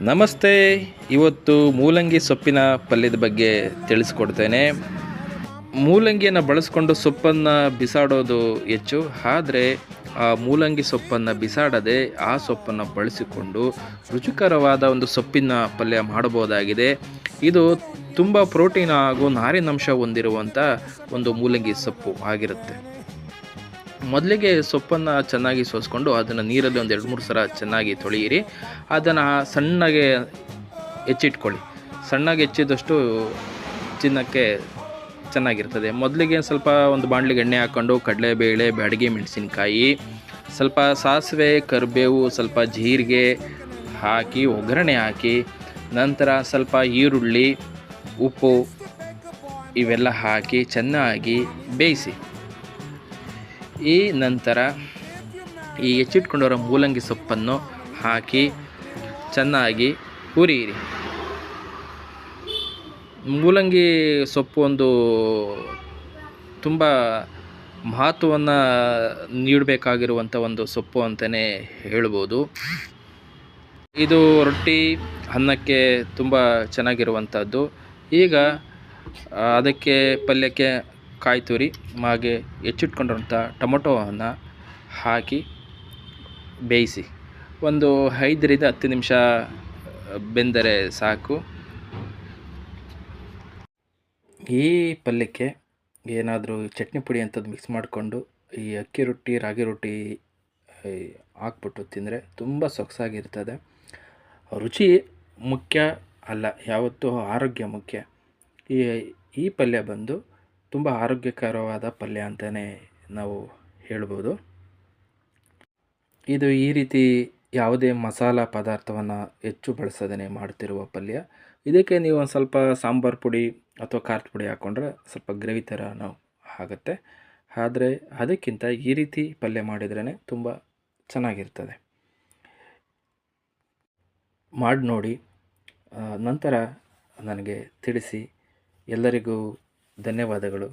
ನಮಸ್ತೆ. ಇವತ್ತು ಮೂಲಂಗಿ ಸೊಪ್ಪಿನ ಪಲ್ಯದ ಬಗ್ಗೆ ತಿಳಿಸ್ಕೊಡ್ತೇನೆ. ಮೂಲಂಗಿಯನ್ನು ಬಳಸ್ಕೊಂಡು ಸೊಪ್ಪನ್ನು ಬಿಸಾಡೋದು ಹೆಚ್ಚು, ಆದರೆ ಆ ಮೂಲಂಗಿ ಸೊಪ್ಪನ್ನು ಬಿಸಾಡದೆ ಆ ಸೊಪ್ಪನ್ನು ಬಳಸಿಕೊಂಡು ರುಚಿಕರವಾದ ಒಂದು ಸೊಪ್ಪಿನ ಪಲ್ಯ ಮಾಡಬಹುದಾಗಿದೆ. ಇದು ತುಂಬ ಪ್ರೋಟೀನ್ ಹಾಗೂ ನಾರಿನಂಶ ಹೊಂದಿರುವಂಥ ಒಂದು ಮೂಲಂಗಿ ಸೊಪ್ಪು ಆಗಿರುತ್ತೆ. ಮೊದಲಿಗೆ ಸೊಪ್ಪನ್ನು ಚೆನ್ನಾಗಿ ಸೋಸ್ಕೊಂಡು ಅದನ್ನು ನೀರಲ್ಲಿ ಒಂದು 2-3 ಸಲ ಚೆನ್ನಾಗಿ ತೊಳೆಯಿರಿ. ಅದನ್ನು ಸಣ್ಣಗೆ ಹೆಚ್ಚಿಟ್ಕೊಳ್ಳಿ. ಸಣ್ಣಗೆ ಹೆಚ್ಚಿದಷ್ಟು ತಿನ್ನೋಕ್ಕೆ ಚೆನ್ನಾಗಿರ್ತದೆ. ಮೊದಲಿಗೆ ಸ್ವಲ್ಪ ಒಂದು ಬಾಣಲಿಗೆ ಎಣ್ಣೆ ಹಾಕ್ಕೊಂಡು ಕಡಲೆಬೇಳೆ, ಬ್ಯಾಡಗಿ ಮೆಣಸಿನ್ಕಾಯಿ, ಸ್ವಲ್ಪ ಸಾಸಿವೆ, ಕರಿಬೇವು, ಸ್ವಲ್ಪ ಜೀರಿಗೆ ಹಾಕಿ ಒಗ್ಗರಣೆ ಹಾಕಿ, ನಂತರ ಸ್ವಲ್ಪ ಈರುಳ್ಳಿ, ಉಪ್ಪು ಇವೆಲ್ಲ ಹಾಕಿ ಚೆನ್ನಾಗಿ ಬೇಯಿಸಿ. ಈ ನಂತರ ಈ ಹೆಚ್ಚಿಟ್ಕೊಂಡಿರೋ ಮೂಲಂಗಿ ಸೊಪ್ಪನ್ನು ಹಾಕಿ ಚೆನ್ನಾಗಿ ಹುರಿಯಿರಿ. ಮೂಲಂಗಿ ಸೊಪ್ಪು ಒಂದು ತುಂಬ ಮಹತ್ವವನ್ನು ನೀಡಬೇಕಾಗಿರುವಂಥ ಒಂದು ಸೊಪ್ಪು ಅಂತಲೇ ಹೇಳ್ಬೋದು. ಇದು ರೊಟ್ಟಿ, ಅನ್ನಕ್ಕೆ ತುಂಬ ಚೆನ್ನಾಗಿರುವಂಥದ್ದು. ಈಗ ಅದಕ್ಕೆ ಪಲ್ಯಕ್ಕೆ ಕಾಯಿ ತುರಿ ಹಾಗೆ ಹೆಚ್ಚಿಟ್ಕೊಂಡಿರೋಂಥ ಟೊಮೊಟೊವನ್ನು ಹಾಕಿ ಬೇಯಿಸಿ. ಒಂದು 5ರಿಂದ 10 ನಿಮಿಷ ಬೆಂದರೆ ಸಾಕು. ಈ ಪಲ್ಯಕ್ಕೆ ಏನಾದರೂ ಚಟ್ನಿ ಪುಡಿ ಅಂಥದ್ದು ಮಿಕ್ಸ್ ಮಾಡಿಕೊಂಡು ಈ ಅಕ್ಕಿ ರೊಟ್ಟಿ, ರಾಗಿ ರೊಟ್ಟಿ ಹಾಕ್ಬಿಟ್ಟು ತಿಂದರೆ ತುಂಬ ಸೊಗಸಾಗಿರ್ತದೆ. ರುಚಿ ಮುಖ್ಯ ಅಲ್ಲ, ಯಾವತ್ತೂ ಆರೋಗ್ಯ ಮುಖ್ಯ. ಈ ಪಲ್ಯ ಬಂದು ತುಂಬ ಆರೋಗ್ಯಕರವಾದ ಪಲ್ಯ ಅಂತಲೇ ನಾವು ಹೇಳ್ಬೋದು. ಇದು ಈ ರೀತಿ ಯಾವುದೇ ಮಸಾಲ ಪದಾರ್ಥವನ್ನು ಹೆಚ್ಚು ಬಳಸದೇ ಮಾಡ್ತಿರುವ ಪಲ್ಯ. ಇದಕ್ಕೆ ನೀವು ಒಂದು ಸ್ವಲ್ಪ ಸಾಂಬಾರು ಪುಡಿ ಅಥವಾ ಖಾರದ ಪುಡಿ ಹಾಕ್ಕೊಂಡ್ರೆ ಸ್ವಲ್ಪ ಗ್ರೇವಿ ಥರನೂ ಆಗುತ್ತೆ. ಆದರೆ ಅದಕ್ಕಿಂತ ಈ ರೀತಿ ಪಲ್ಯ ಮಾಡಿದ್ರೇ ತುಂಬ ಚೆನ್ನಾಗಿರ್ತದೆ. ಮಾಡಿ ನೋಡಿ, ನಂತರ ನನಗೆ ತಿಳಿಸಿ. ಎಲ್ಲರಿಗೂ ಧನ್ಯವಾದಗಳು.